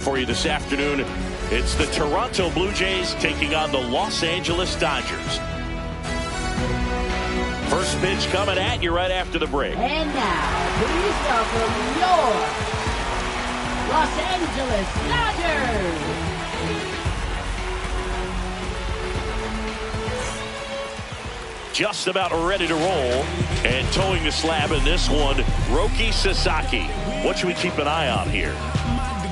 For you this afternoon, it's the Toronto Blue Jays taking on the Los Angeles Dodgers. First pitch coming at you right after the break. And now, please welcome your Los Angeles Dodgers. Just about ready to roll, and towing the slab in this one, Roki Sasaki. What should we keep an eye on here?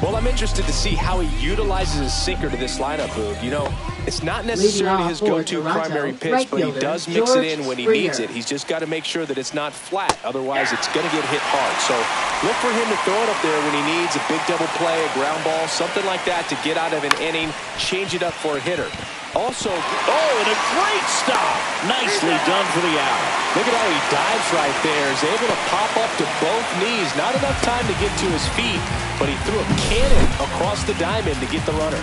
Well, I'm interested to see how he utilizes his sinker to this lineup, Boog. You know, it's not necessarily his go-to primary pitch, but he does mix it in when he needs it. He's just got to make sure that it's not flat. Otherwise, it's going to get hit hard. So look for him to throw it up there when he needs a big double play, a ground ball, something like that to get out of an inning, change it up for a hitter. Also, and a great stop. Nicely done for the out. Look at how he dives right there. He's able to pop up to both knees. Not enough time to get to his feet, but he threw a cannon across the diamond to get the runner.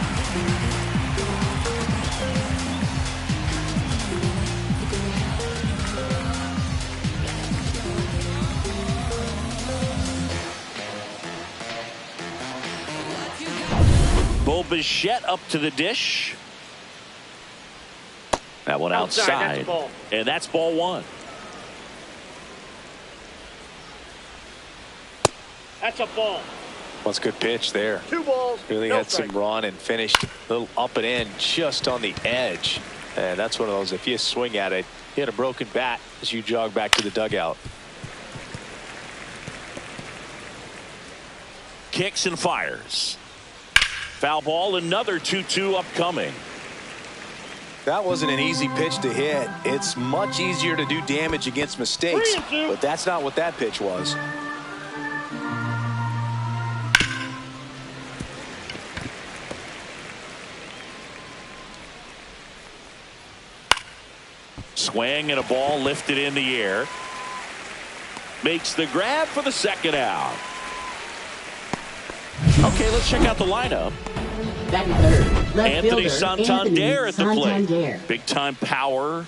Bo Bichette up to the dish. That one outside, and that's ball one. That's a ball. That's a good pitch there. 2 balls. Really no had strike. some run and finished a little up and in just on the edge. And that's one of those, if you swing at it, you hit a broken bat as you jog back to the dugout. Kicks and fires. Foul ball, another 2-2 upcoming. That wasn't an easy pitch to hit. It's much easier to do damage against mistakes, but that's not what that pitch was. Swing and a ball lifted in the air. Makes the grab for the second out. Okay, let's check out the lineup. Batting third, left Anthony fielder, Santander at the plate. Santander. Big time power.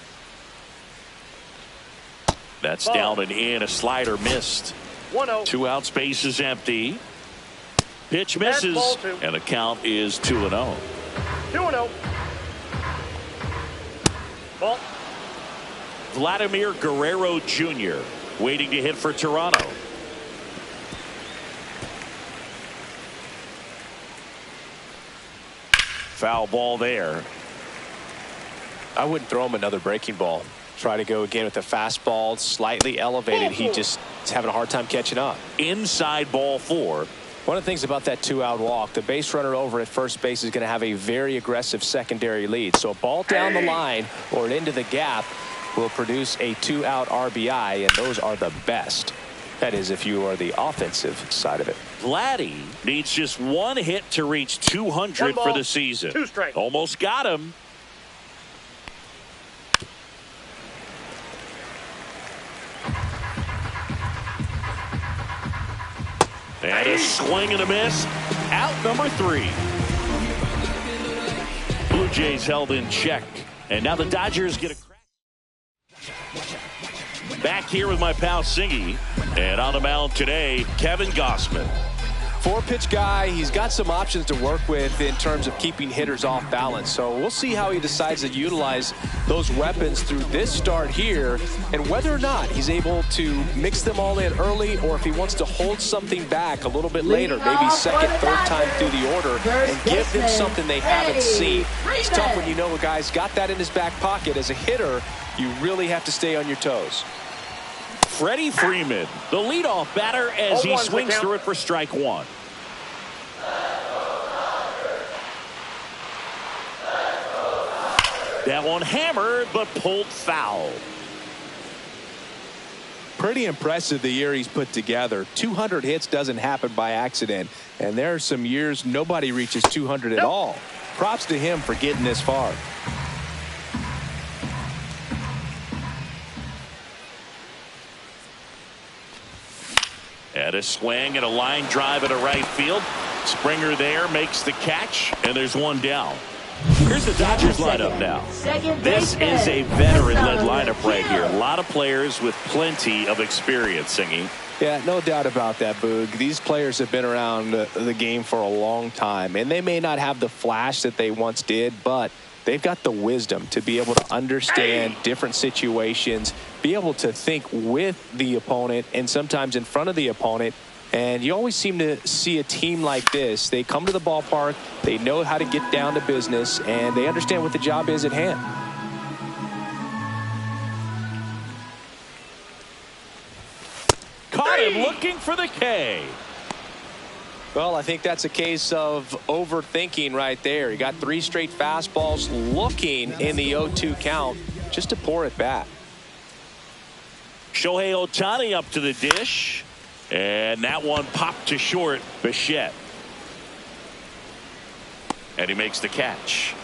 That's down and in. A slider missed. 1-0. 2 outs, base is empty. Pitch misses, ball two. and the count is 2-0. 2-0. Ball. Vladimir Guerrero Jr. waiting to hit for Toronto. Foul ball there. I wouldn't throw him another breaking ball. Try to go again with the fastball, slightly elevated. He just is having a hard time catching up. Inside ball 4. One of the things about that 2-out walk, the base runner over at first base is going to have a very aggressive secondary lead. So a ball down the line or into the gap will produce a 2-out RBI, and those are the best. That is, if you are the offensive side of it. Vladdy needs just 1 hit to reach 200 for the season. 2 strikes. Almost got him. And a swing and a miss. Out number 3. Blue Jays held in check. And now the Dodgers get a crack. Back here with my pal Singy. And on the mound today, Kevin Gausman. 4-pitch guy. He's got some options to work with in terms of keeping hitters off balance. So we'll see how he decides to utilize those weapons through this start here, and whether or not he's able to mix them all in early, or if he wants to hold something back a little bit later, maybe second, third time through the order, and give them something they haven't seen. It's tough when you know a guy's got that in his back pocket. As a hitter, you really have to stay on your toes. Freddie Freeman, the leadoff batter, as he swings through it for strike 1. That one hammered, but pulled foul. Pretty impressive the year he's put together. 200 hits doesn't happen by accident, and there are some years nobody reaches 200 at all. Props to him for getting this far. And a swing and a line drive into right field. Springer there makes the catch, and there's one down. Here's the Dodgers lineup now. This is a veteran-led lineup right here. A lot of players with plenty of experience, Singy. Yeah, no doubt about that, Boog. These players have been around the game for a long time, and they may not have the flash that they once did, but they've got the wisdom to be able to understand different situations, be able to think with the opponent and sometimes in front of the opponent. And you always seem to see a team like this. They come to the ballpark, they know how to get down to business, and they understand what the job is at hand. Caught him looking for the K. Well, I think that's a case of overthinking right there. He got 3 straight fastballs looking in the 0-2 count just to pour it back. Shohei Ohtani up to the dish. And that one popped to short. Bichette. And he makes the catch.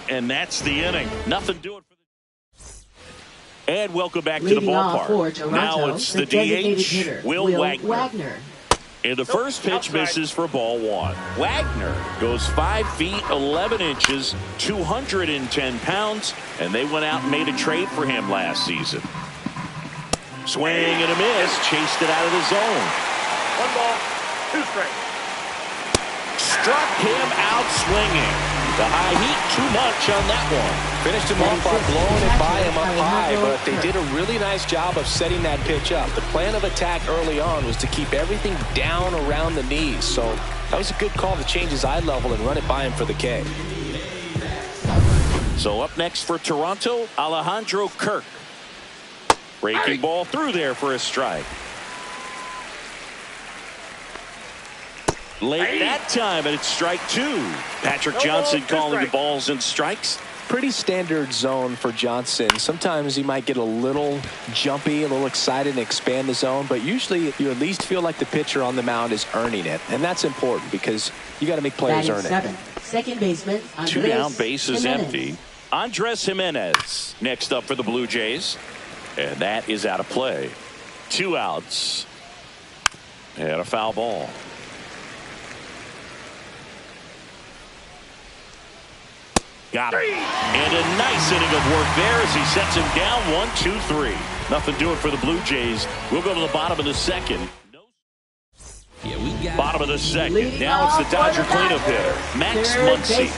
And that's the inning. Nothing doing for the... And welcome back to the ballpark. Now it's the DH, Will Wagner. And the first pitch misses for ball 1. Wagner goes 5 feet 11 inches, 210 pounds, and they went out and made a trade for him last season. Swing and a miss, chased it out of the zone. 1 ball, 2 strikes. Struck him out swinging. The high heat too much on that one. Finished him off by blowing it by him up high, but they did a really nice job of setting that pitch up. The plan of attack early on was to keep everything down around the knees, so that was a good call to change his eye level and run it by him for the K. So up next for Toronto, Alejandro Kirk. Breaking ball through there for a strike. Late that time, and it's strike 2. Patrick Johnson calling the balls and strikes. Pretty standard zone for Johnson. Sometimes he might get a little jumpy, a little excited and expand the zone, but usually you at least feel like the pitcher on the mound is earning it, and that's important because you got to make players earn it. Second baseman, Andres 2 down, base is Jimenez. empty. Andres Jimenez next up for the Blue Jays, and that is out of play. 2 outs and a foul ball. Got him. And a nice inning of work there as he sets him down 1-2-3. Nothing doing for the Blue Jays. We'll go to the bottom of the second. Bottom of the second. Now it's the Dodger cleanup hitter, Max Muncy.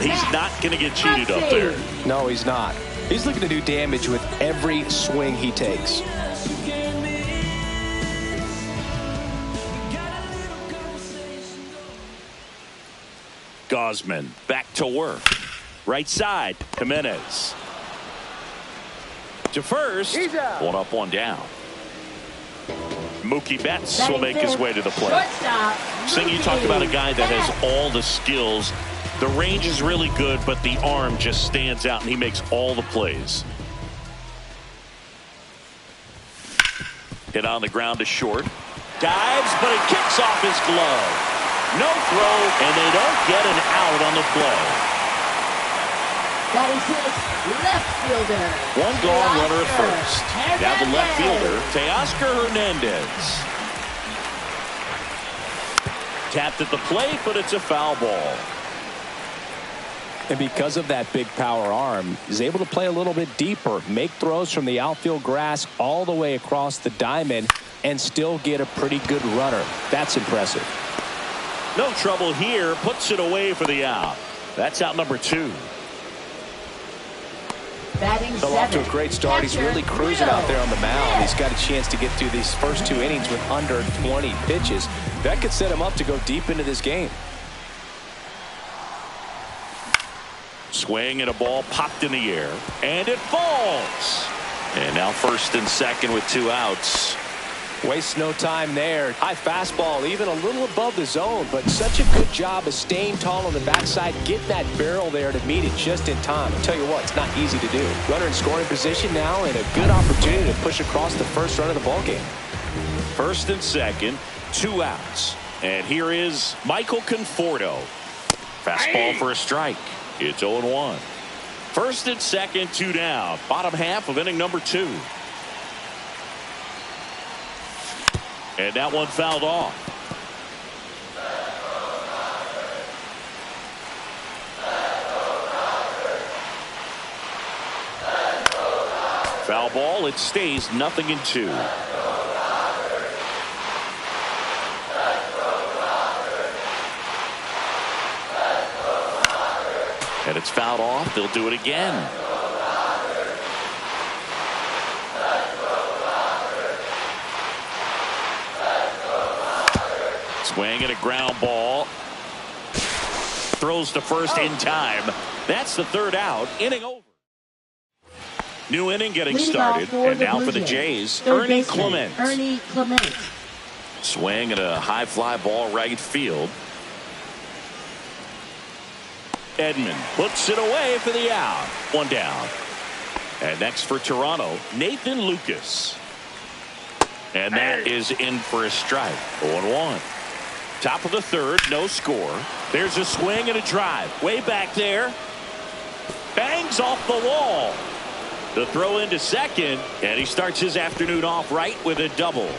He's not going to get cheated up there. No, he's not. He's looking to do damage with every swing he takes. Gausman back to work. Right side, Jimenez. To first. 1 up, 1 down. Mookie Betts will make his way to the plate. Sing, you talked about a guy that has all the skills. The range is really good, but the arm just stands out, and he makes all the plays. Hit on the ground to short. Dives, but it kicks off his glove. No throw, and they don't get an out on the play. That is his left fielder. 1 gone, runner at first. Now the left fielder, Teoscar Hernandez. Tapped at the plate, but it's a foul ball. And because of that big power arm, he's able to play a little bit deeper, make throws from the outfield grass all the way across the diamond, and still get a pretty good runner. That's impressive. No trouble here, puts it away for the out. That's out number 2. Still off to a great start. He's really cruising out there on the mound. He's got a chance to get through these first 2 innings with under 20 pitches. That could set him up to go deep into this game. Swing and a ball popped in the air, and it falls. And now first and second with 2 outs. Wastes no time there. High fastball, even a little above the zone, but such a good job of staying tall on the backside, getting that barrel there to meet it just in time. I'll tell you what, it's not easy to do. Runner in scoring position now, and a good opportunity to push across the first run of the ballgame. First and second, 2 outs. And here is Michael Conforto. Fastball for a strike. It's 0-1. First and second, 2 down. Bottom half of inning number 2. And that one fouled off. Foul ball. It stays 0-2. And it's fouled off. They'll do it again. Swing and a ground ball. Throws to first in time. That's the third out. Inning over. New inning getting started. And now for the Jays, Ernie Clement. Swing and a high fly ball right field. Edman puts it away for the out. One down. And next for Toronto, Nathan Lucas. And that is in for a strike. 0-1. Top of the third, no score. There's a swing and a drive. Way back there. Bangs off the wall. The throw into second. And he starts his afternoon off right with a double.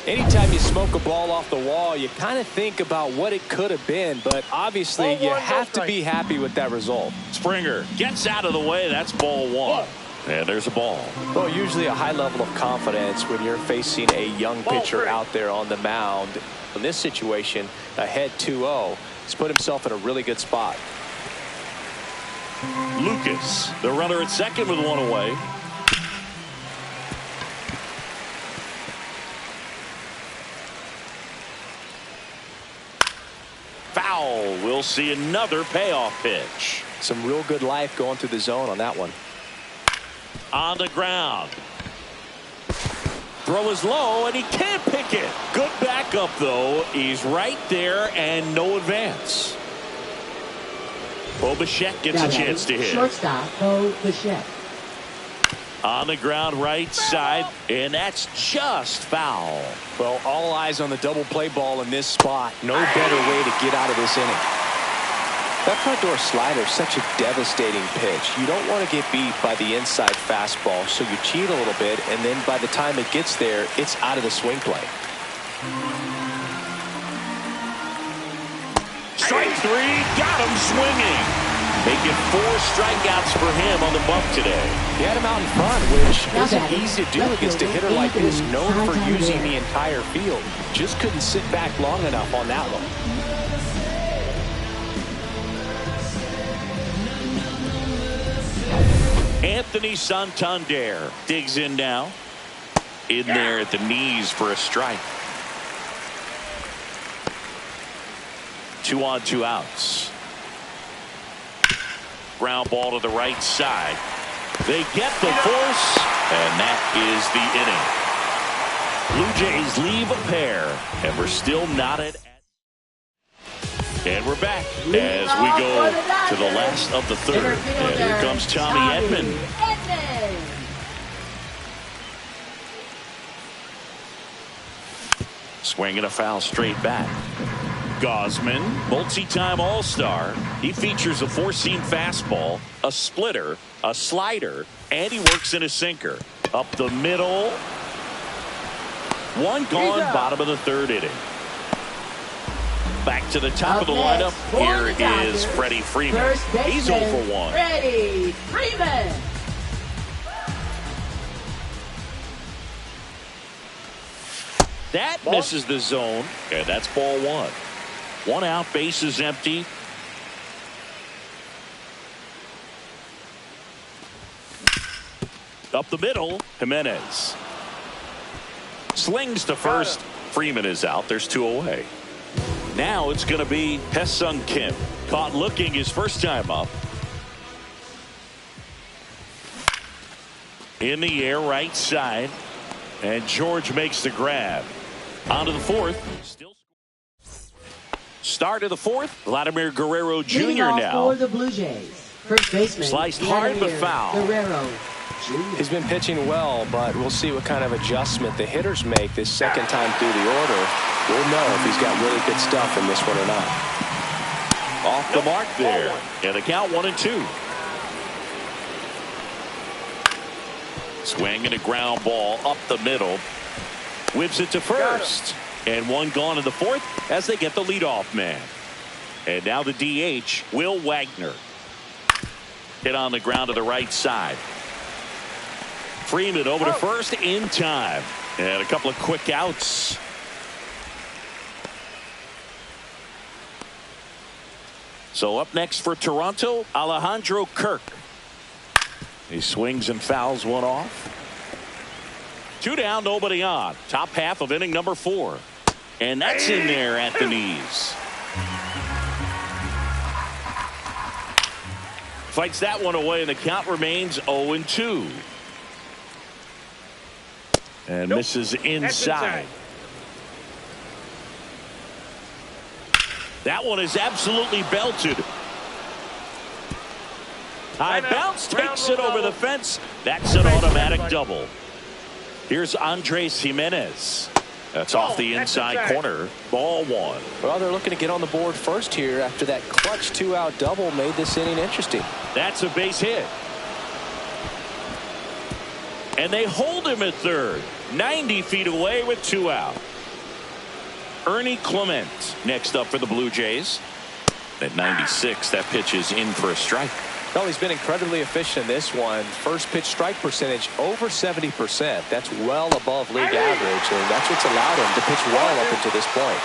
Anytime you smoke a ball off the wall, you kind of think about what it could have been, but obviously you have to be happy with that result. Springer gets out of the way. That's ball one. And there's a ball. Well, usually a high level of confidence when you're facing a young pitcher out there on the mound. In this situation, ahead 2-0. He's put himself in a really good spot. Lucas, the runner at second with one away. Foul. We'll see another payoff pitch. Some real good life going through the zone on that one. On the ground. Throw is low and he can't pick it. Good backup though. He's right there and no advance. Bo Bichette gets a chance to hit. Shortstop Bo Bichette. On the ground right side, and that's just foul. Well, all eyes on the double play ball in this spot. No better way to get out of this inning. That front door slider is such a devastating pitch. You don't want to get beat by the inside fastball, so you cheat a little bit, and then by the time it gets there, it's out of the swing play. Strike three, got him swinging. Making 4 strikeouts for him on the bump today. He had him out in front, which isn't easy to do against a hitter like this, known for using the entire field. Just couldn't sit back long enough on that one. Anthony Santander digs in now. In there at the knees for a strike. 2 on, 2 outs. Ground ball to the right side. They get the force, and that is the inning. Blue Jays leave a pair, and we're still knotted. And we're back as we go to the last of the third. And here comes Tommy Edman. Swinging a foul straight back. Gosman, multi-time All-Star. He features a 4-seam fastball, a splitter, a slider, and he works in a sinker. Up the middle. One gone, bottom of the third inning. Back to the top of the lineup. Here is Freddie Freeman. He's 0 for 1. Freddie Freeman. That misses the zone, and that's ball 1. 1 out, base is empty. Up the middle, Jimenez. Slings to first. Freeman is out. There's 2 away. Now it's going to be Hae-Sung Kim. Caught looking his first time up. In the air, right side. And George makes the grab. On to the fourth. Still start of the fourth. Vladimir Guerrero Jr. now. For the Blue Jays. First baseman. Sliced hard but foul. Guerrero Jr. He's been pitching well, but we'll see what kind of adjustment the hitters make this second time through the order. We'll know if he's got really good stuff in this one or not. Off the mark there. And the count 1-2. Swing and a ground ball up the middle. Whips it to first. And 1 gone in the fourth as they get the leadoff man. And now the DH, Will Wagner. Hit on the ground to the right side. Freeman over to first in time. And a couple of quick outs. So up next for Toronto, Alejandro Kirk. He swings and fouls one off. 2 down, nobody on. Top half of inning number 4. And that's in there at the knees. Fights that one away, and the count remains 0-2. And misses inside. That one is absolutely belted. High bounce takes it over the fence. That's an automatic double. Here's Andres Jimenez. That's off the inside corner. Ball 1. Well, they're looking to get on the board first here after that clutch 2-out double made this inning interesting. That's a base hit. And they hold him at third. 90 feet away with 2 out. Ernie Clement next up for the Blue Jays. At 96, that pitch is in for a strike. Well, he's been incredibly efficient in this one. First pitch strike percentage over 70%. That's well above league average, and that's what's allowed him to pitch well up until this point.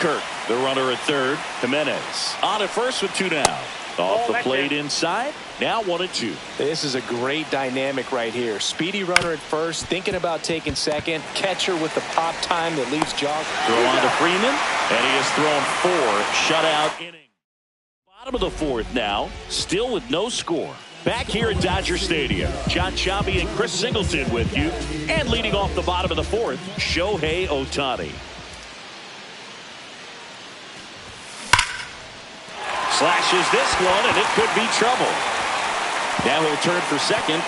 Kirk, the runner at third. Jimenez on at first with 2 down. Off the plate inside. Now 1-2. This is a great dynamic right here. Speedy runner at first, thinking about taking second. Catcher with the pop time that leaves jog. Throw on to Freeman, and he has thrown 4 shutout innings. Bottom of the 4th now, still with no score. Back here at Dodger Stadium, John Chabi and Chris Singleton with you. And leading off the bottom of the 4th, Shohei Ohtani. Slashes this one, and it could be trouble. Now he'll turn for second.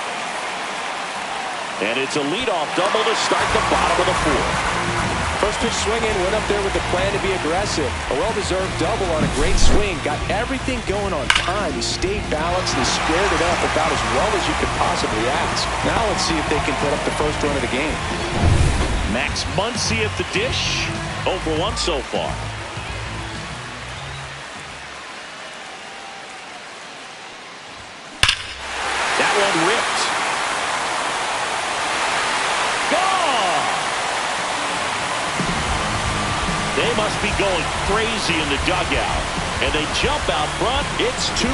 And it's a leadoff double to start the bottom of the 4th. First pitch swinging, went up there with the plan to be aggressive. A well-deserved double on a great swing. Got everything going on time. He stayed balanced and he squared it up about as well as you could possibly ask. Now let's see if they can put up the first run of the game. Max Muncy at the dish. 0 for 1 so far. One ripped. Gone. They must be going crazy in the dugout. And they jump out front. It's 2-0.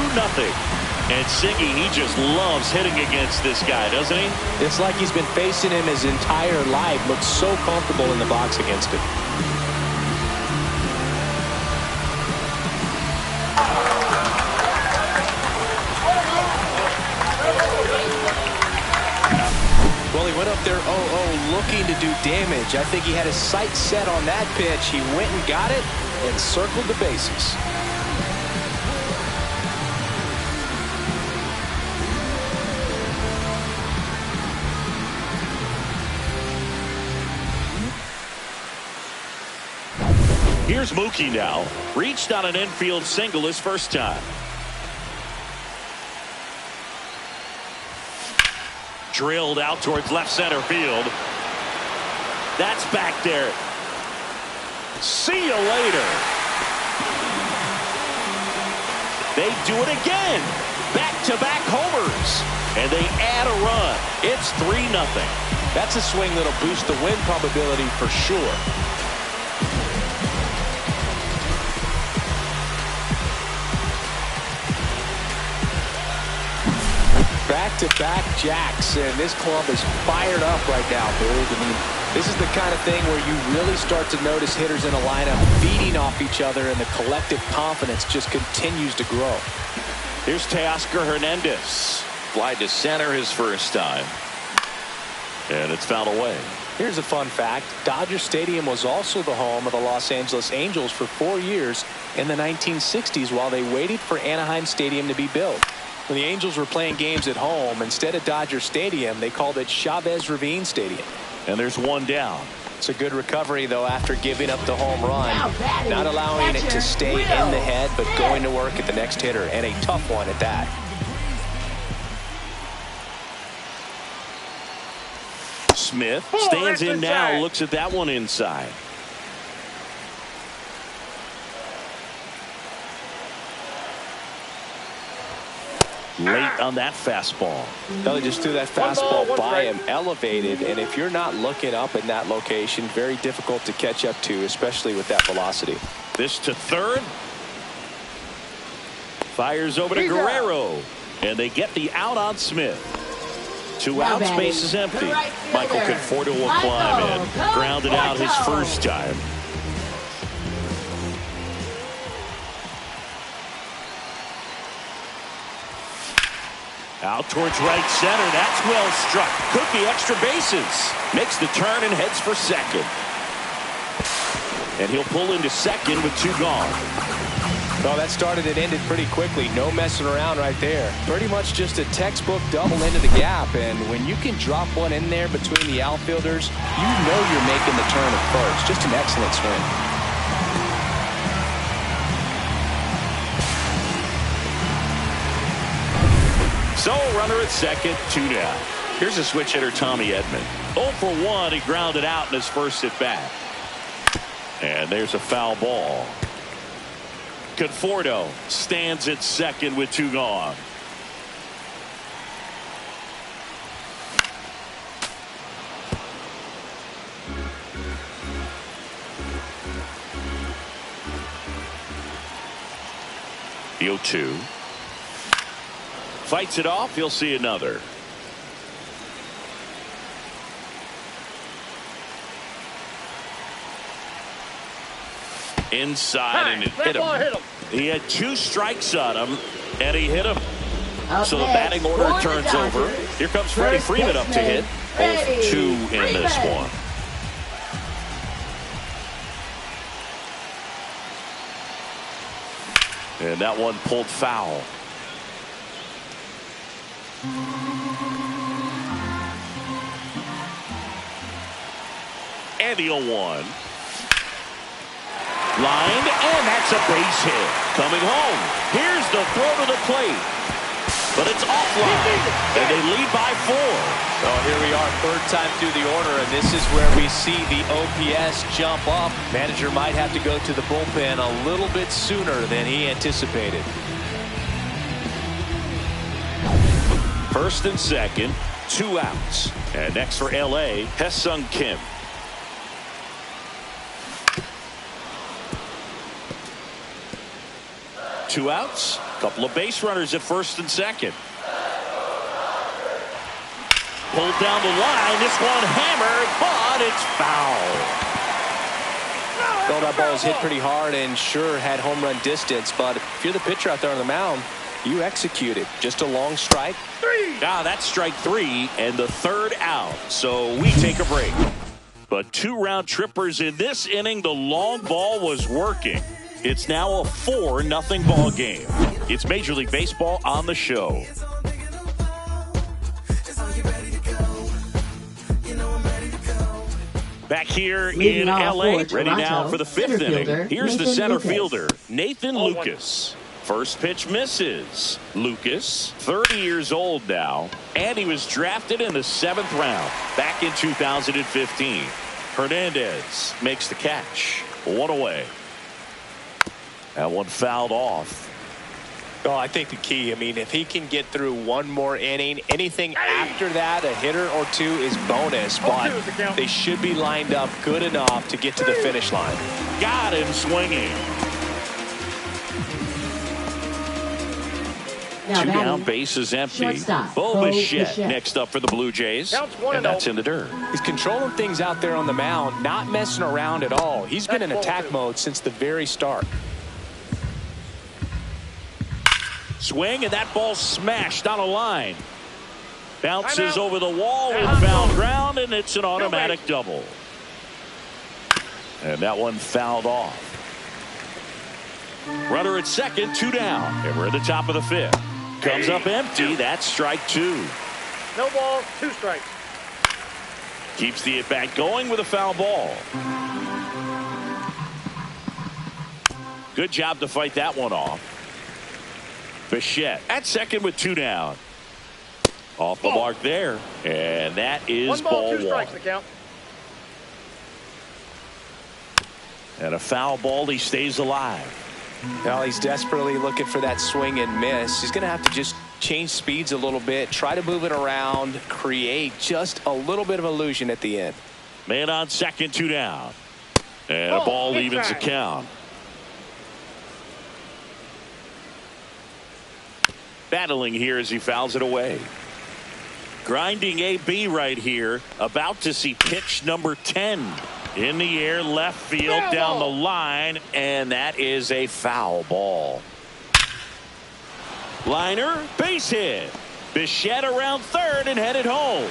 And Siggy, he just loves hitting against this guy, doesn't he? It's like he's been facing him his entire life. Looks so comfortable in the box against him. Well, he went up there 0-0 looking to do damage. I think he had his sights set on that pitch. He went and got it and circled the bases. Here's Mookie now. Reached on an infield single his first time. Drilled out towards left center field. That's back there. See you later. They do it again. Back-to-back homers. And they add a run. It's 3-0. That's a swing that'll boost the win probability for sure. Back-to-back jacks, and this club is fired up right now, dude. I mean, this is the kind of thing where you really start to notice hitters in a lineup feeding off each other, and the collective confidence just continues to grow. Here's Teoscar Hernandez. Fly to center his first time. And it's fouled away. Here's a fun fact. Dodger Stadium was also the home of the Los Angeles Angels for 4 years in the 1960s while they waited for Anaheim Stadium to be built. When the Angels were playing games at home, instead of Dodger Stadium, they called it Chavez Ravine Stadium. And there's one down. It's a good recovery, though, after giving up the home run. Not allowing it to stay in the head, but going to work at the next hitter, and a tough one at that. Smith stands in now, looks at that one inside. late on that fastball. They just threw that fastball by him, elevated, and if you're not looking up in that location, very difficult to catch up to, especially with that velocity. This to third. Fires over to Guerrero, and they get the out on Smith. 2 outs, base is empty. Michael Conforto will climb in. Grounded out his first time. Out towards right center. That's well struck. Could be extra bases. Makes the turn and heads for second. And he'll pull into second with 2 gone. Well, that started and ended pretty quickly. No messing around right there. Pretty much just a textbook double into the gap. And when you can drop one in there between the outfielders, you know you're making the turn at first. Just an excellent swing. So, runner at second, 2 down. Here's a switch hitter, Tommy Edman. 0 for 1, he grounded out in his first at bat. And there's a foul ball. Conforto stands at second with 2 gone. The 0-2. Fights it off. He'll see another. Inside, and it hit him. He had 2 strikes on him, and he hit him. So the batting order turns over. Here comes Freddie Freeman up to hit. 0-2 in this one. And that one pulled foul. And the 0-1. Lined, and that's a base hit. Coming home. Here's the throw to the plate. But it's offline. And they lead by 4. Well, here we are, 3rd time through the order, and this is where we see the OPS jump up. Manager might have to go to the bullpen a little bit sooner than he anticipated. 1st and 2nd, 2 outs. And next for LA, Hesung Kim. Two outs, couple of base runners at 1st and 2nd. Pulled down the line, this one hammered, but it's foul. Well, that ball was hit pretty hard and sure had home run distance, but if you're the pitcher out there on the mound, you execute it. Just a long strike. 3. That's strike 3 and the 3rd out. So we take a break. But 2 round trippers in this inning. The long ball was working. It's now a 4-0 ball game. It's Major League Baseball on the show. Back here in LA, ready now for the 5th inning. Here's the center fielder, Nathan Lucas. First pitch misses. Lucas, 30 years old now, and he was drafted in the 7th round back in 2015. Hernandez makes the catch. 1 away. That one fouled off. Oh, I think the key, if he can get through 1 more inning, anything after that, a hitter or 2 is bonus, but they should be lined up good enough to get to the finish line. Got him swinging. Now 2 down, base is empty. Bo Bichette next up for the Blue Jays, and that's in the dirt. He's controlling things out there on the mound, not messing around at all. He's been in attack mode since the very start. Swing, and that ball smashed on a line. Bounces over the wall with foul ground, and it's an automatic double. And that one fouled off. Runner at second, 2 down. And we're at the top of the 5th. Comes up empty. That's strike 2. No ball, 2 strikes. Keeps the at-bat going with a foul ball. Good job to fight that one off. Bichette at second with 2 down. Off the mark there. And that is ball 1. 2 strikes the count. And a foul ball. He stays alive. Well, he's desperately looking for that swing and miss. He's going to have to just change speeds a little bit, try to move it around, create just a little bit of illusion at the end. Man on second, 2 down. And a ball evens the count. Battling here as he fouls it away. Grinding AB right here. About to see pitch number 10. In the air, left field, down the line, and that is a foul ball. Liner, base hit. Bichette around third and headed home.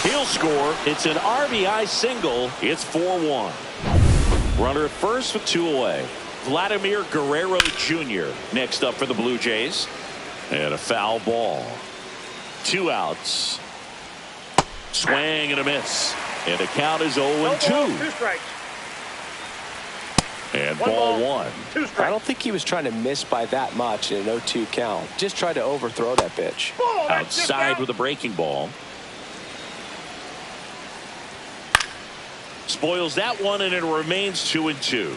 He'll score. It's an RBI single. It's 4-1. Runner at first with 2 away. Vladimir Guerrero Jr. next up for the Blue Jays. And a foul ball. 2 outs. Swing and a miss. And the count is 0-2. 2 strikes. And ball 1. 2 strikes. I don't think he was trying to miss by that much in an 0-2 count. Just tried to overthrow that pitch. Outside with a breaking ball. Spoils that one, and it remains 2-2.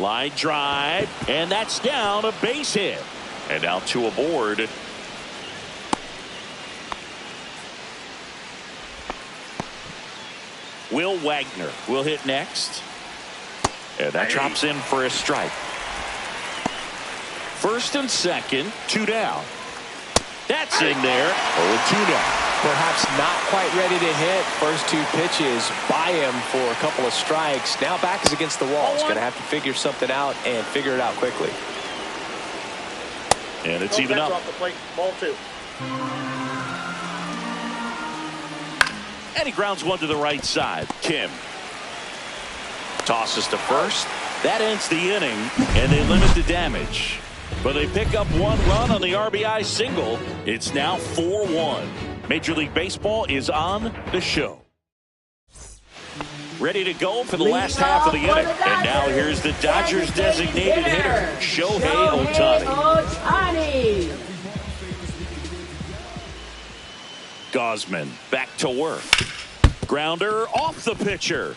Line drive, and that's down, a base hit. And now 2 aboard. Will Wagner will hit next. And that drops in for a strike. First and second, 2 down. That's in there. 0-2 now. Perhaps not quite ready to hit. First 2 pitches by him for a couple of strikes. Now back is against the wall. He's going to have to figure something out and figure it out quickly. And it's even up. Off the plate. Ball 2. And he grounds one to the right side. Kim tosses to first. That ends the inning, and they limit the damage. But they pick up 1 run on the RBI single. It's now 4-1. Major League Baseball is on the show. Ready to go for the last half of the inning. And now here's the Dodgers designated hitter, Shohei Ohtani. Gausman back to work. Grounder off the pitcher.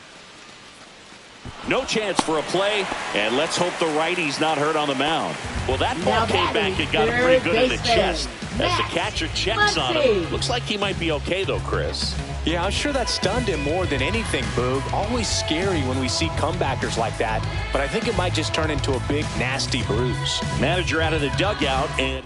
No chance for a play, and let's hope the righty's not hurt on the mound. Well, that ball came back and got him pretty good in the chest. As the catcher checks on him, looks like he might be okay, though, Chris. Yeah, I'm sure that stunned him more than anything, Boog. Always scary when we see comebackers like that, but I think it might just turn into a big, nasty bruise. Manager out of the dugout, and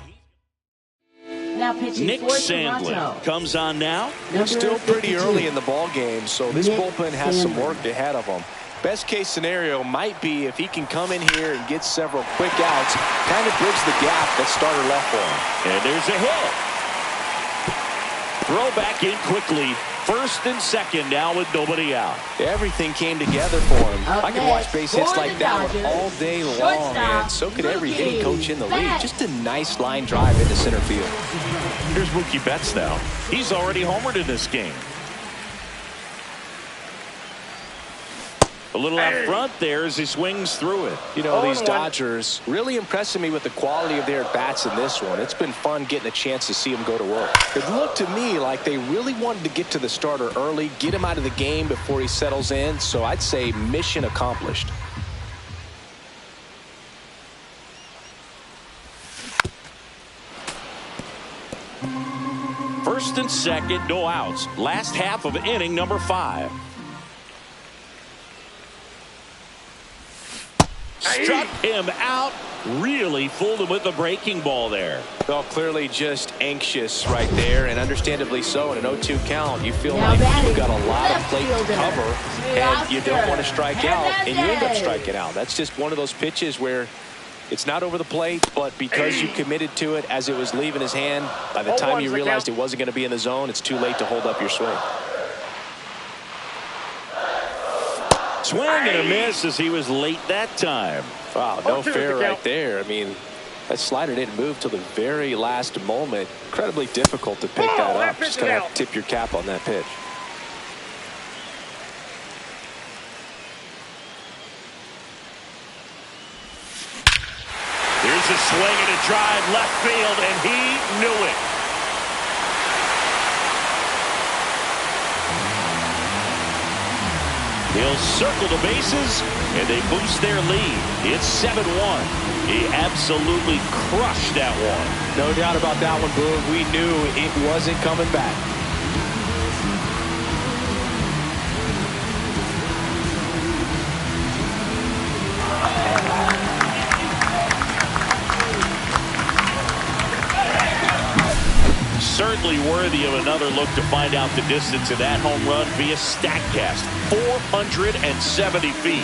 Now pitching Nick for Sandlin Toronto. comes on now. Still pretty early in the ball game, so this bullpen has some work ahead of them. Best case scenario might be if he can come in here and get several quick outs, kind of bridge the gap that starter left for him. And there's a hit. Throw back in quickly. First and second now with nobody out. Everything came together for him. I could watch base hits like that one all day long, and so could every hitting coach in the league. Just a nice line drive into center field. Here's Mookie Betts now. He's already homered in this game. A little out front there as he swings through it. You know, these Dodgers really impressing me with the quality of their bats in this one. It's been fun getting a chance to see them go to work. It looked to me like they really wanted to get to the starter early, get him out of the game before he settles in. So I'd say mission accomplished. First and second, no outs. Last half of inning number 5. Struck him out. Really fooled him with the breaking ball there. Well, clearly just anxious right there, and understandably so. In an 0-2 count, you feel Now like batting, you've got a lot of plate to fielder, cover, and you don't want to strike out, and you end up Hernandez. striking out. That's just one of those pitches where it's not over the plate, but because you committed to it as it was leaving his hand, by the time you realized it wasn't going to be in the zone, it's too late to hold up your swing. Swing and a miss as he was late that time. Wow, no fair right there. I mean, that slider didn't move till the very last moment. Incredibly difficult to pick that up. Just going to have to tip your cap on that pitch. Here's a swing and a drive left field, and he knew it. He'll circle the bases, and they boost their lead. It's 7-1. He absolutely crushed that one. No doubt about that one, Boog. We knew it wasn't coming back. Certainly worthy of another look to find out the distance of that home run via StatCast. 470 feet.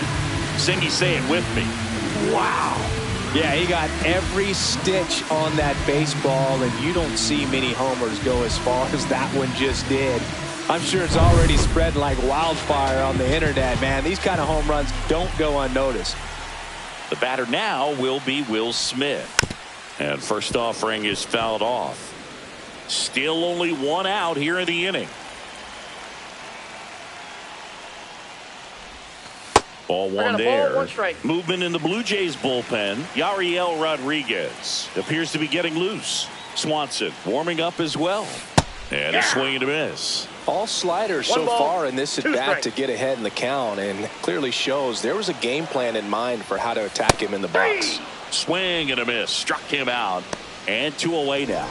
Singy, say it with me. Wow. Yeah, he got every stitch on that baseball, and you don't see many homers go as far as that one just did. I'm sure it's already spread like wildfire on the internet, man. These kind of home runs don't go unnoticed. The batter now will be Will Smith. And first offering is fouled off. Still only one out here in the inning. Ball one there. Ball, one strike. Movement in the Blue Jays bullpen. Yariel Rodriguez appears to be getting loose. Swanson warming up as well. And a swing and a miss. All sliders so far in this at bat to get ahead in the count, and clearly shows there was a game plan in mind for how to attack him in the box. Swing and a miss. Struck him out. And 2 away now.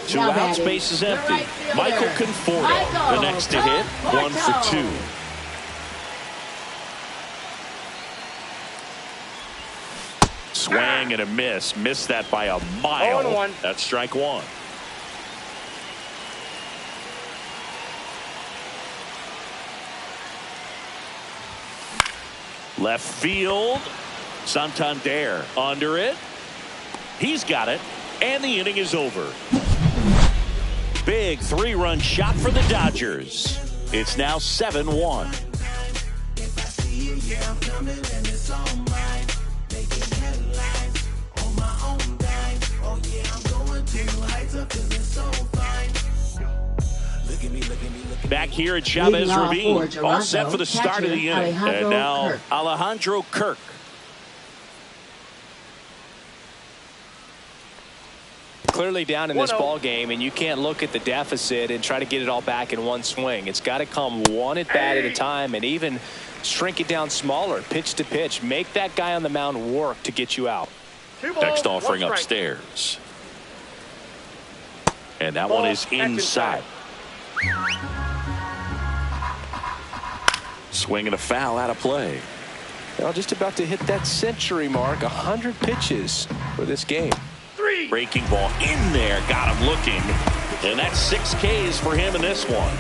2 out, space is empty. Michael Conforto, the next to hit, 1 for 2. Swing and a miss. Missed that by a mile. 0-1. That's strike 1. Left field. Santander under it. He's got it. And the inning is over. Big 3-run shot for the Dodgers. It's now 7-1. Back here at Chavez Ravine. All set for the start of the inning. And now Alejandro Kirk. Clearly down in this ball game, and you can't look at the deficit and try to get it all back in one swing. It's got to come one at bat at a time, and even shrink it down smaller, pitch to pitch. Make that guy on the mound work to get you out. Next offering upstairs. And that one is inside. Swing and a foul out of play. Well, just about to hit that century mark. 100 pitches for this game. Breaking ball in there, got him looking, and that's 6 Ks for him in this one.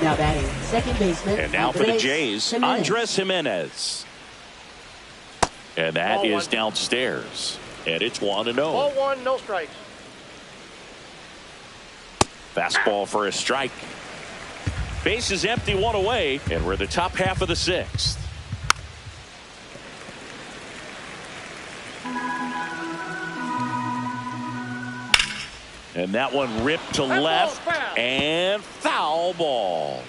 Now batting second baseman. And now for the Jays, Andres Jimenez. And that is downstairs, and it's 1-0. Ball 1, no strikes. Fastball for a strike. Base is empty, 1 away, and we're the top half of the 6th. And that one ripped to left, and foul ball.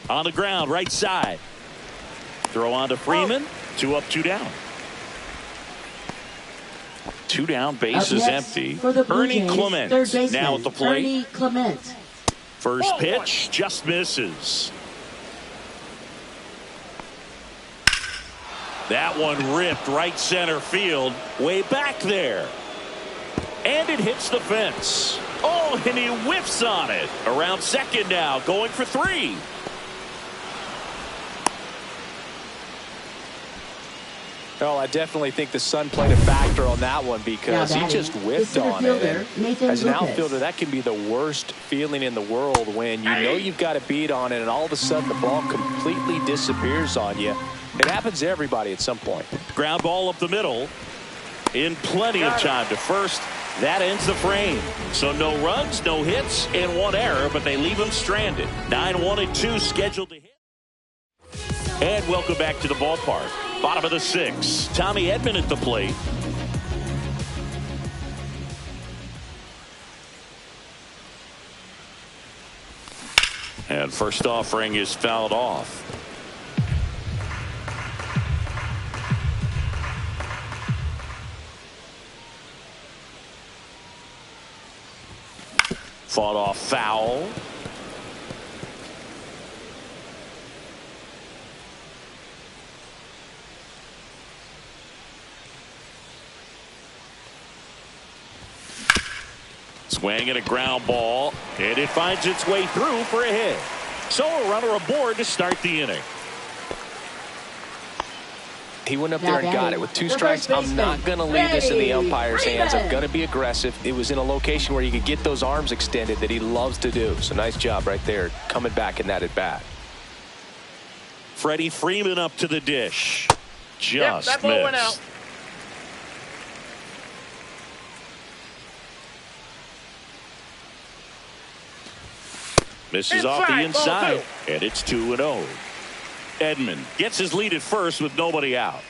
On the ground, right side. Throw on to Freeman. 2 up, 2 down. 2 down, base is empty. Ernie Clement now at the plate. Ernie Clement. First pitch just misses. That one ripped right center field, way back there. And it hits the fence. Oh, and he whiffs on it. Around second now, going for 3. Oh, I definitely think the sun played a factor on that one because he just whiffed on it. As an outfielder, that can be the worst feeling in the world when you know you've got a beat on it and all of a sudden the ball completely disappears on you. It happens to everybody at some point. Ground ball up the middle. In plenty of time to first. That ends the frame. So no runs, no hits, and 1 error, but they leave him stranded. 9-1-2 scheduled to hit. And welcome back to the ballpark. Bottom of the 6th. Tommy Edman at the plate. And first offering is fouled off. Fought off foul. Swing and a ground ball, and it finds its way through for a hit. So a runner aboard to start the inning. He went up there and got it. With 2 strikes, I'm not going to leave this in the umpire's hands. I'm going to be aggressive. It was in a location where you could get those arms extended that he loves to do. So nice job right there, coming back in that at-bat. Freddie Freeman up to the dish. Just that ball went out. Misses off the inside, and it's 2-0. Edman gets his lead at first with nobody out.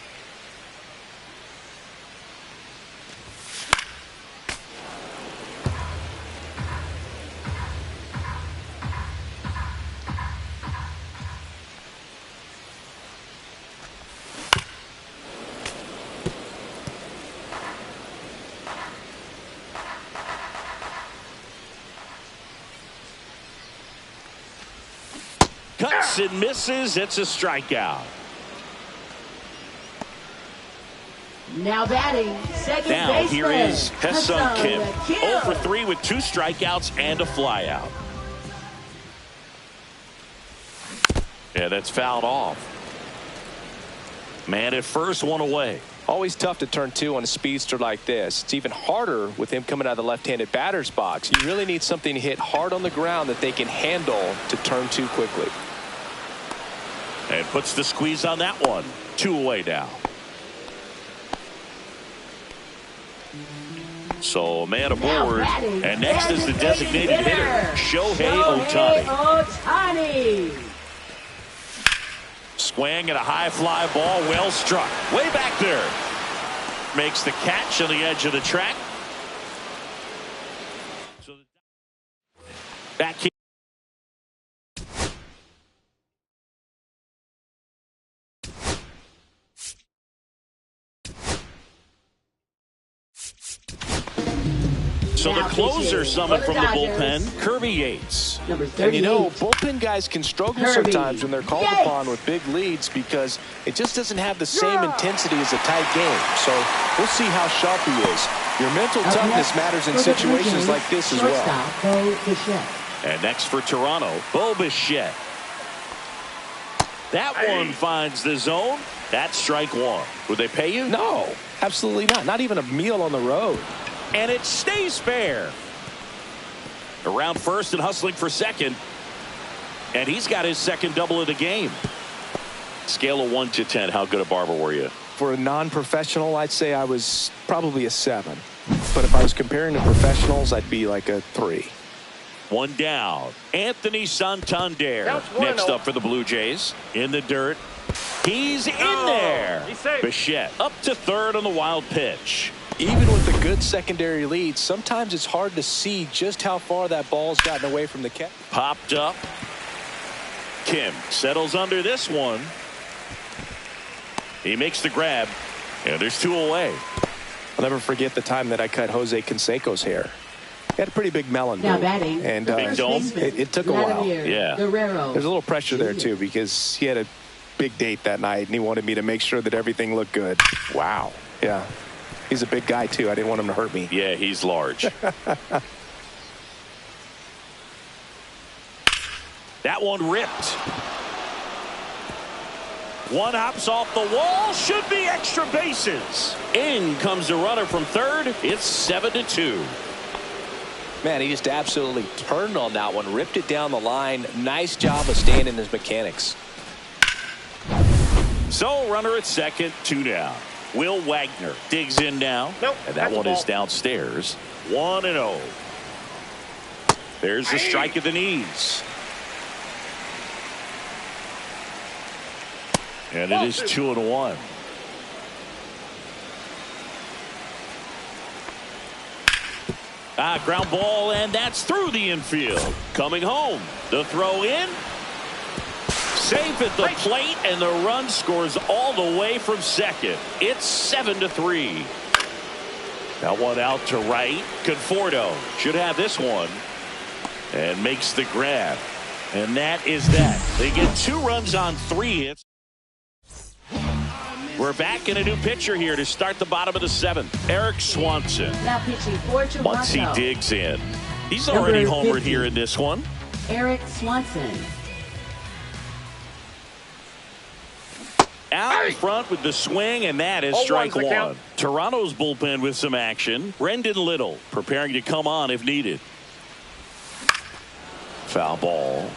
Cuts and misses. It's a strikeout. Now batting, second baseman. Here is Ha-Seong Kim. 0 for 3 with 2 strikeouts and a flyout. Yeah, that's fouled off. Man at first, 1 away. Always tough to turn 2 on a speedster like this. It's even harder with him coming out of the left-handed batter's box. You really need something to hit hard on the ground that they can handle to turn 2 quickly. And puts the squeeze on that one. 2 away now. So man aboard. And next is the designated hitter, Shohei Ohtani. Swing and a high fly ball, well struck. Way back there. Makes the catch on the edge of the track. So back here. So the closer summoned from the bullpen, Kirby Yates. And you know, bullpen guys can struggle sometimes when they're called upon with big leads because it just doesn't have the same intensity as a tight game. So we'll see how sharp he is. Your mental toughness matters in situations like this as well. And next for Toronto, Bo Bichette. That one finds the zone. That's strike 1. Would they pay you? No, absolutely not. Not even a meal on the road. And it stays fair. Around first and hustling for second. And he's got his second double of the game. Scale of 1 to 10, how good a barber were you? For a non-professional, I'd say I was probably a 7. But if I was comparing to professionals, I'd be like a 3. 1 down. Anthony Santander next up for the Blue Jays. In the dirt. He's in there. Bichette up to third on the wild pitch. Even with a good secondary lead, sometimes it's hard to see just how far that ball's gotten away from the catch. Popped up. Kim settles under this one. He makes the grab, and there's 2 away. I'll never forget the time that I cut Jose Canseco's hair. He had a pretty big melon. Now batting, and big dome. It took a while. Yeah. There's a little pressure there, too, because he had a big date that night, and he wanted me to make sure that everything looked good. Wow. Yeah. He's a big guy, too. I didn't want him to hurt me. Yeah, he's large. That one ripped. One hops off the wall. Should be extra bases. In comes the runner from third. It's 7-2. Man, he just absolutely turned on that one. Ripped it down the line. Nice job of staying in his mechanics. So runner at second, 2 down. Will Wagner digs in now. And that one is downstairs. 1-0. There's the strike of the knees. And it is 2-1. Ground ball, and that's through the infield. Coming home. The throw in. Safe at the plate, and the run scores all the way from second. It's 7-3. That one out to right. Conforto should have this one and makes the grab. And that is that. They get 2 runs on 3 hits. We're back in a new pitcher here to start the bottom of the 7th. Eric Swanson. Now pitching for Toronto. Once he digs in. He's already homered here in this one. Eric Swanson. Out in front with the swing, and that is strike one. Toronto's bullpen with some action. Brendan Little preparing to come on if needed. Foul ball.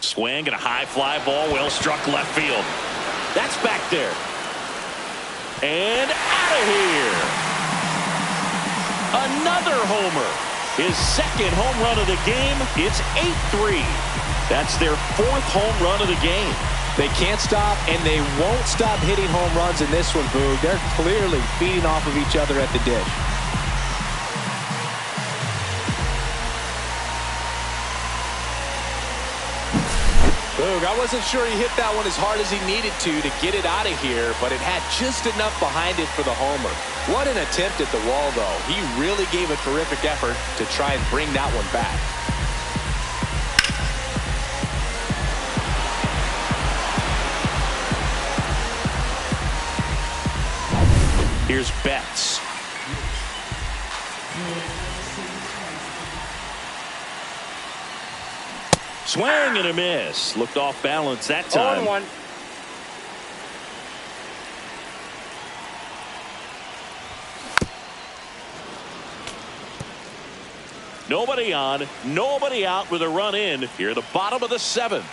Swing and a high fly ball, well struck left field. That's back there. And out of here. Another homer. His second home run of the game. It's 8-3. That's their 4th home run of the game. They can't stop, and they won't stop hitting home runs in this one, Boog. They're clearly feeding off of each other at the dish. Boog, I wasn't sure he hit that one as hard as he needed to get it out of here, but it had just enough behind it for the homer. What an attempt at the wall, though. He really gave a terrific effort to try and bring that one back. Here's Betts. Swing and a miss. Looked off balance that time. 0-1. Nobody on, nobody out with a run in here at the bottom of the 7th.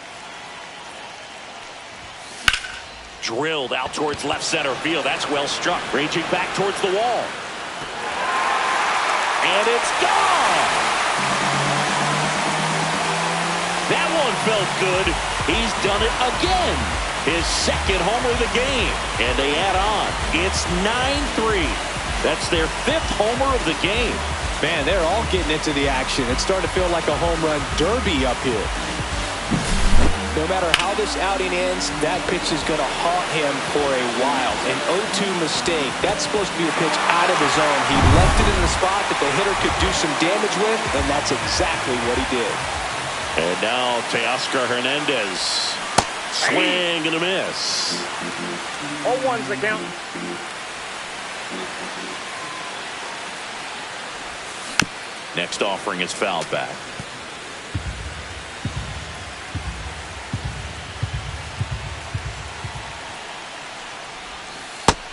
Drilled out towards left center field. That's well struck. Raging back towards the wall. And it's gone. That one felt good. He's done it again. His second homer of the game. And they add on. It's 9-3. That's their 5th homer of the game. Man, they're all getting into the action. It's starting to feel like a home run derby up here. No matter how this outing ends, that pitch is going to haunt him for a while. An 0-2 mistake. That's supposed to be a pitch out of his zone. He left it in the spot that the hitter could do some damage with, and that's exactly what he did. And now Teoscar Hernandez. Swing and a miss. 0-1's the count. Next offering is fouled back.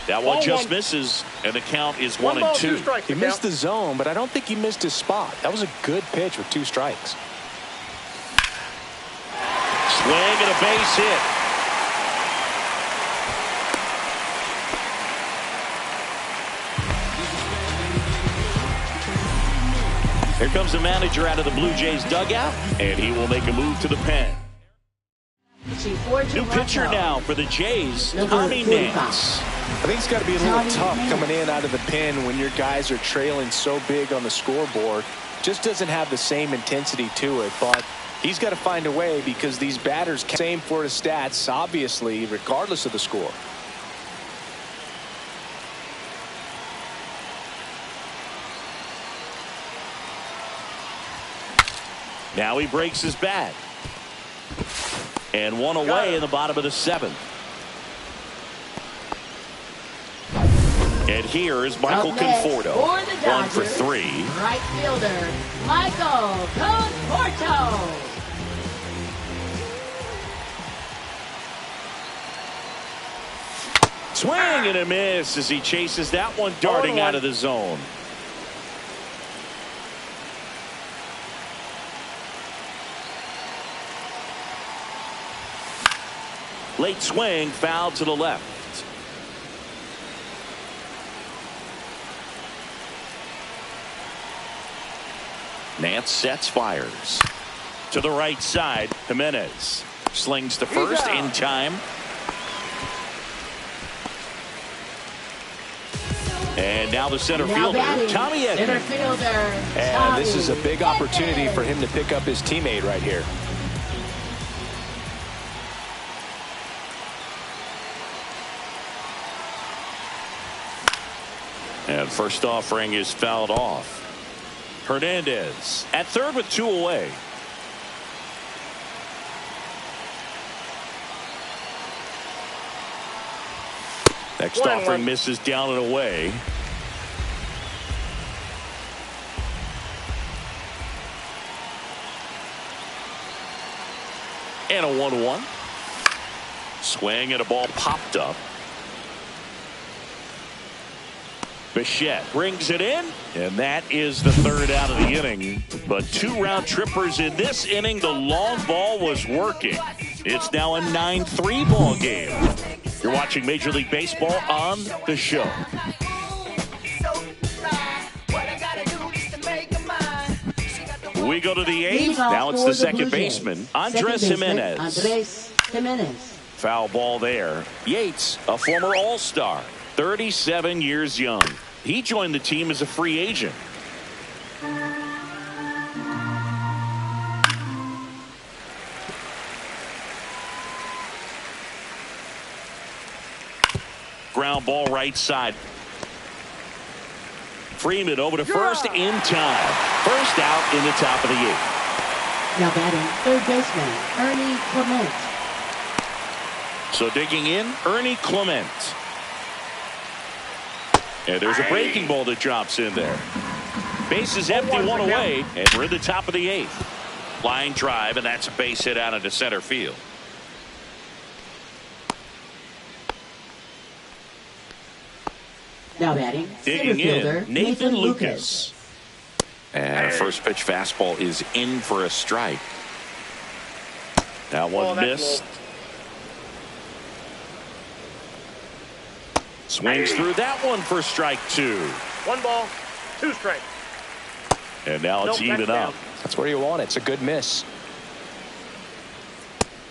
That one just misses, and the count is 1-2. He missed the zone, but I don't think he missed his spot. That was a good pitch with 2 strikes. Swing and a base hit. Here comes the manager out of the Blue Jays dugout, and he will make a move to the pen. New pitcher now for the Jays, Tommy Nance. I think it's got to be a little tough coming in out of the pen when your guys are trailing so big on the scoreboard. Just doesn't have the same intensity to it, but he's got to find a way because these batters can same for his stats, obviously, regardless of the score. Now he breaks his bat. And one away in the bottom of the 7th. And here is Michael Conforto. 1 for 3. Right fielder, Michael Conforto. Swing and a miss as he chases that one darting out of the zone. Late swing, foul to the left. Nance sets, fires. To the right side, Jimenez slings to first in time. And now the center fielder, Tommy Edman. And this is a big opportunity for him to pick up his teammate right here. And first offering is fouled off. Hernandez at third with 2 away. Next offering misses down and away. And a 1-1. Swing and a ball popped up. Bichette brings it in, and that is the 3rd out of the inning. But 2 round trippers in this inning. The long ball was working. It's now a 9-3 ball game. You're watching Major League Baseball on The Show. We go to the 8th. Now it's the second baseman, Andres Jimenez. Foul ball there. Yates, a former All-Star, 37 years young. He joined the team as a free agent. Ground ball right side. Freeman over to first in time. First out in the top of the 8th. Now batting, third baseman, Ernie Clement. So digging in, Ernie Clement. And there's a breaking ball that drops in there. Base is empty, 1 away, and we're in the top of the 8th. Line drive, and that's a base hit out into center field. Now batting, digging in, Nathan Lucas. And a first pitch fastball is in for a strike. That one missed. Swings through that one for strike 2. 1 ball, 2 strikes. And now it's even up. That's where you want it. It's a good miss.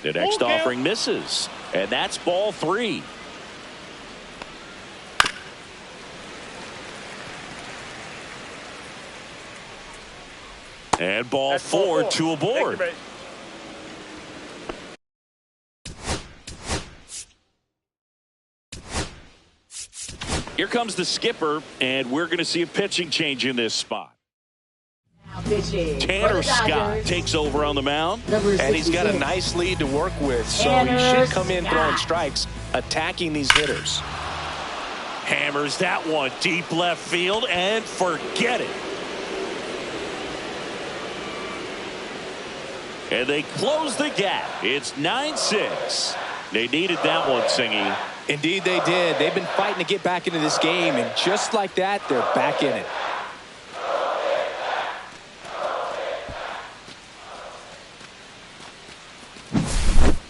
The next offering misses. And that's ball 3. And ball 4, 2 aboard. Here comes the skipper, and we're going to see a pitching change in this spot. Tanner Scott takes over on the mound. And he's got a nice lead to work with, so he should come in throwing strikes, attacking these hitters. Hammers that one deep left field, and forget it. And they close the gap. It's 9-6. They needed that one, Singy. Indeed they did. They've been fighting to get back into this game, and just like that, they're back in it.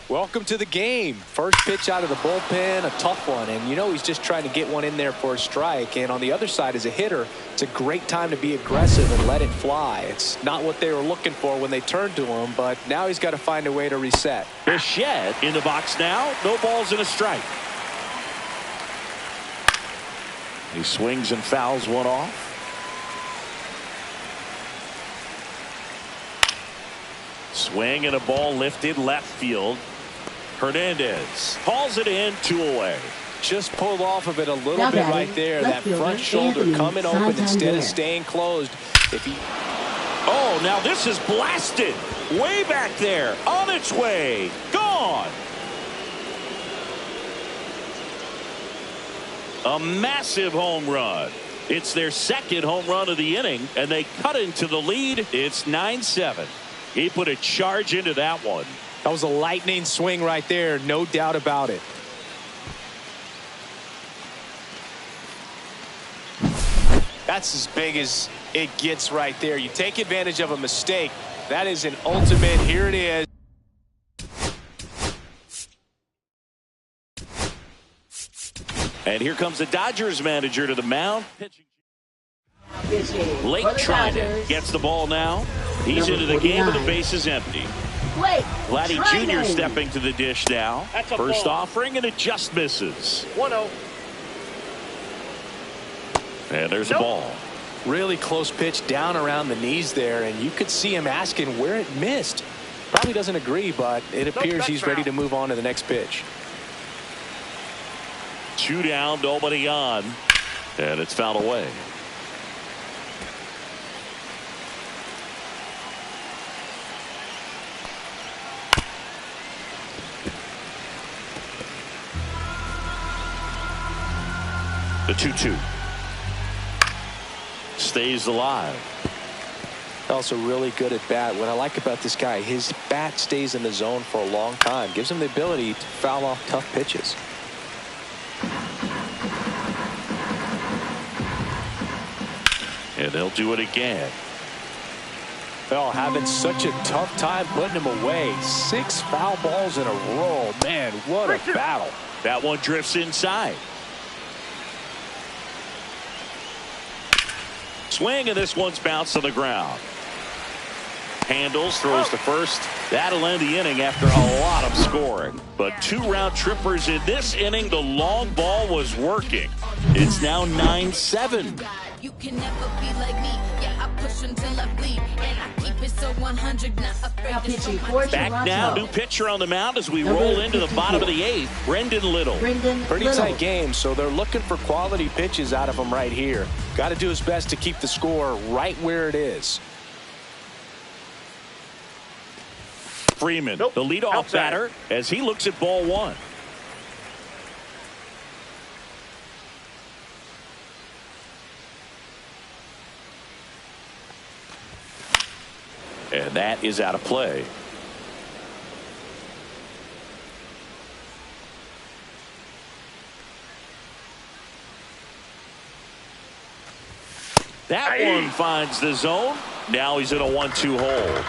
Welcome to the game. First pitch out of the bullpen, a tough one, and you know he's just trying to get one in there for a strike. And on the other side, as a hitter, it's a great time to be aggressive and let it fly. It's not what they were looking for when they turned to him, but now he's got to find a way to reset. Bichette in the box now. No balls and a strike. He swings and fouls one off. Swing and a ball lifted left field. Hernandez hauls it in, 2 away. Just pulled off of it a little bit right there. That front shoulder coming open instead of staying closed. Oh, now this is blasted. Way back there. On its way. Gone. A massive home run. It's their second home run of the inning, and they cut into the lead. It's 9-7. He put a charge into that one. That was a lightning swing right there, no doubt about it. That's as big as it gets right there. You take advantage of a mistake. That is an ultimate. Here it is. And here comes the Dodgers manager to the mound. Lake Trinan gets the ball now. He's into the game, and the base is empty. Vladdy Jr. stepping to the dish now. First offering, and it just misses. 1-0. And there's a ball. Really close pitch down around the knees there, and you could see him asking where it missed. Probably doesn't agree, but it appears he's ready to move on to the next pitch. 2 down, nobody on, and it's fouled away. The 2-2. Stays alive. Also really good at bat. What I like about this guy, his bat stays in the zone for a long time. Gives him the ability to foul off tough pitches. And they'll do it again. Oh, having such a tough time putting him away. 6 foul balls in a row. Man, what a battle. That one drifts inside. Swing, and this one's bounced to the ground. Handles, throws to first. That'll end the inning after a lot of scoring. But 2 round trippers in this inning. The long ball was working. It's now 9-7. You can never be like me. Yeah, I push until I bleed, and I keep it so 100. Not afraid to show my back now, new pitcher on the mound as we roll into the bottom of the 8th. Brendan Little. Pretty tight game, so they're looking for quality pitches out of him right here. Got to do his best to keep the score right where it is. Freeman, the leadoff batter, as he looks at ball 1. And that is out of play. That one finds the zone. Now he's in a 1-2 hole.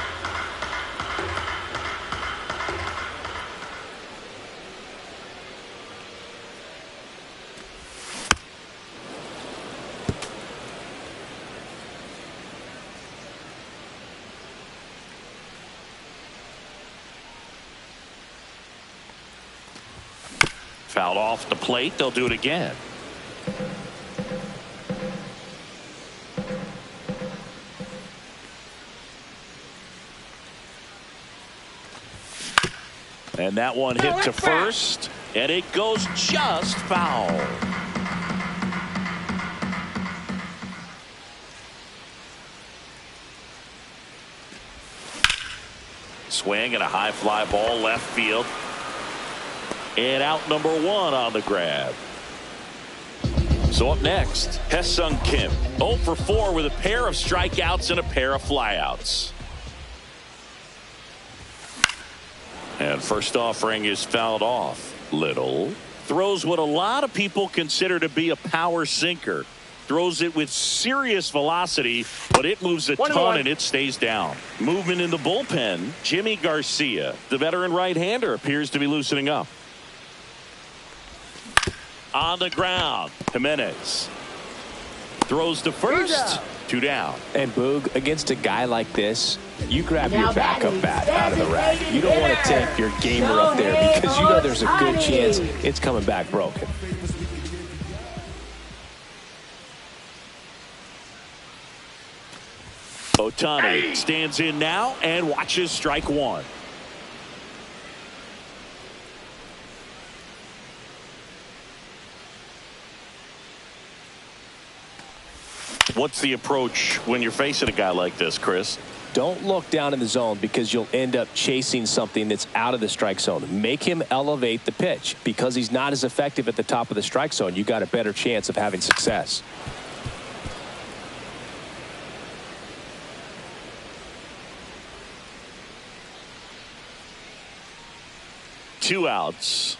Fouled off the plate. They'll do it again. And that one hit to first, and it goes just foul. Swing and a high fly ball left field. And out number 1 on the grab. So up next, Haesung Kim, 0 for 4 with a pair of strikeouts and a pair of flyouts. And first offering is fouled off. Little throws what a lot of people consider to be a power sinker. Throws it with serious velocity, but it moves a ton and it stays down. Movement in the bullpen. Jimmy Garcia, the veteran right-hander, appears to be loosening up. On the ground, Jimenez throws to first. 2 down. And Boog, against a guy like this, you grab your backup bat out of the rack. You don't want to take your gamer up there because you know there's a good chance it's coming back broken. Ohtani stands in now and watches strike 1. What's the approach when you're facing a guy like this, Chris? Don't look down in the zone because you'll end up chasing something that's out of the strike zone. Make him elevate the pitch. Because he's not as effective at the top of the strike zone, you got a better chance of having success. Two outs.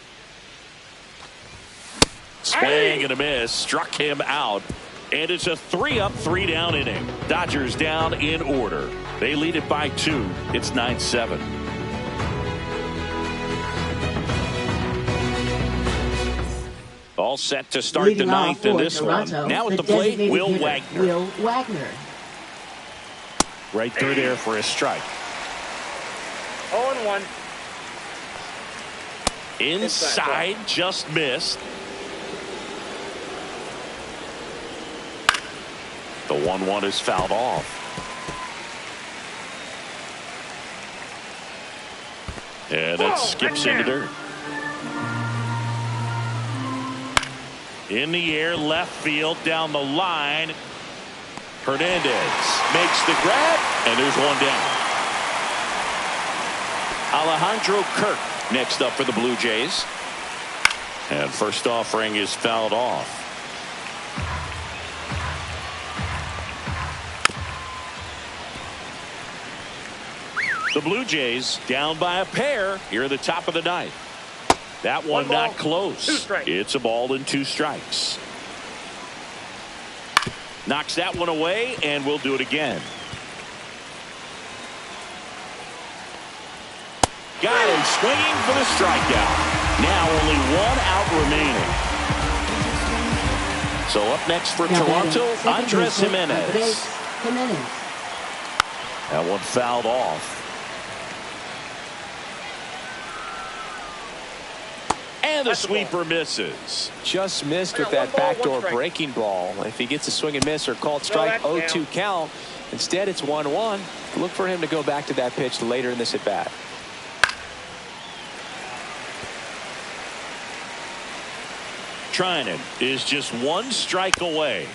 Swing and a miss. Struck him out. And it's a 3-up, 3-down inning. Dodgers down in order. They lead it by 2. It's 9-7. All set to start the 9th in this Toronto, one. Now at the plate, Will Wagner. Will Wagner. Right through there for a strike. 0-1. Inside, just missed. The 1-1 is fouled off. And that skips into dirt. In the air, left field, down the line. Hernandez makes the grab, and there's one down. Alejandro Kirk next up for the Blue Jays. And first offering is fouled off. The Blue Jays down by a pair here at the top of the ninth. That one ball, not close. 2 strikes. It's a ball and 2 strikes. Knocks that one away, and we'll do it again. Got him swinging for the strikeout. Now only 1 out remaining. So up next for Toronto, Andres Jimenez. That one fouled off. And the sweeper misses. Just missed with that backdoor breaking ball. If he gets a swing and miss or called strike, 0-2 count. Instead, it's 1-1. Look for him to go back to that pitch later in this at bat. Trinan is just 1 strike away.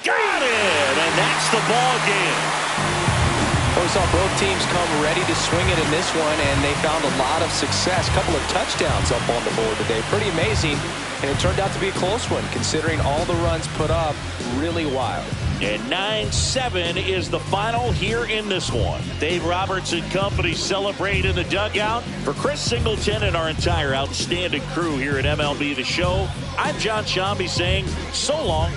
Got it, and that's the ball game. We saw both teams come ready to swing it in this one, and they found a lot of success. A couple of touchdowns up on the board today. Pretty amazing, and it turned out to be a close one, considering all the runs put up. Really wild. And 9-7 is the final here in this one. Dave Roberts and company celebrate in the dugout. For Chris Singleton and our entire outstanding crew here at MLB The Show, I'm John Shambi saying so long